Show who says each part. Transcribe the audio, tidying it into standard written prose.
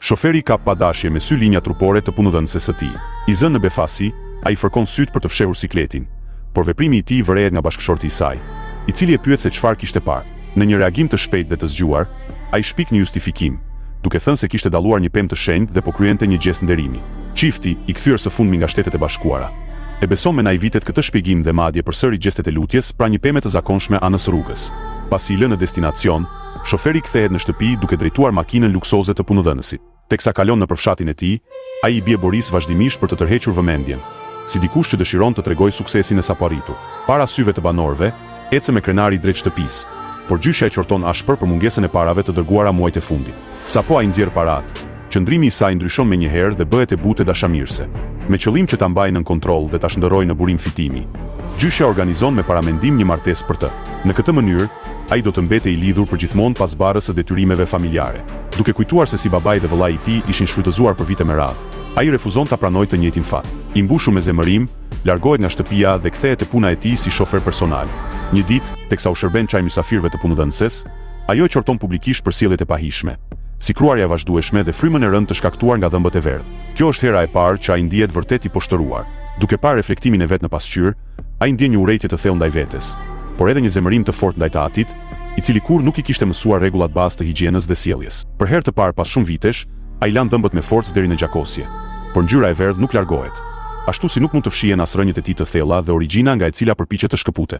Speaker 1: Shoferi ka pa dashje me sy linja trupore të punëdhënëses së tij. I zënë në befasi, ai fërkon syt për të fshehur sikletin, por veprimi i tij vërehet nga bashkëshorti i saj, i cili e pyet se çfarë kishte parë. Në një reagim të shpejtë dhe të zgjuar, ai shpik një justifikim, duke thënë se kishte dalluar një pemë të shenjtë dhe po kryente një gest nderimi. Çifti, i kthyer së fundmi nga Shtetet e Bashkuara, e beson me naivitet këtë shpjegim dhe madje përsëri gjestet e lutjes pra një pemë të zakonshme anës rrugës. Pasi i lë në destinacion, shoferi kthehet në shtëpi duke drejtuar makinën luksoze të punëdhënësit. Teksa kalon në përfshatin e tij, ai i bie Boris vazhdimisht për të tërhequr vëmendjen, si dikush që dëshiron të tregojë suksesin e sapo arritur. Para syve të banorëve, ecë me krenari drejt shtëpisë, por gjyshja e qorton ashpër për mungesën e parave të dërguara muajt e fundit. Sapo ai nxjerr paratë, qëndrimi i saj ndryshon menjëherë dhe bëhet e butë dashamirëse. Me qëllim që ta mbajë nën kontroll dhe ta shndërrojë në burim fitimi, gjyshja organizon me paramendim një martesë për të. Në këtë mënyrë, ai do të mbetej i lidhur përgjithmonë pas barrës së detyrimeve familjare. Duke kujtuar se si babai dhe vëllai i tij ishin shfrytëzuar për vite me radhë, ai refuzon ta pranojë të njëjtin fat. I mbushur me zemërim, largohet nga shtëpia dhe kthehet te puna e tij si shofer personal. Një ditë, teksa u shërben çaj mysafirëve të punëdhënëses, ajo e qorton publikisht për sjelljet e pahishme, si kruarja e vazhdueshme dhe frymën e rëndë të shkaktuar nga dhëmbët e verdhë. Kjo është hera e parë që ai ndihet vërtet i poshtëruar. Duke parë reflektimin e vet në pasqyrë, ai ndjen një urrejtje të thellë ndaj vetes, por edhe një zemërim të fortë ndaj të atit, i cili kur nuk i kishte mësuar rregullat bazë të higjienës dhe sjelljes. Për herë të parë pas shumë vitesh, ai lan dhëmbët me forcë deri në gjakosje, por ngjyra e verdhë nuk largohet, ashtu si nuk mund të fshihen as rrënjët e tij të thella dhe origjina nga e cila përpiqet të shkëpute.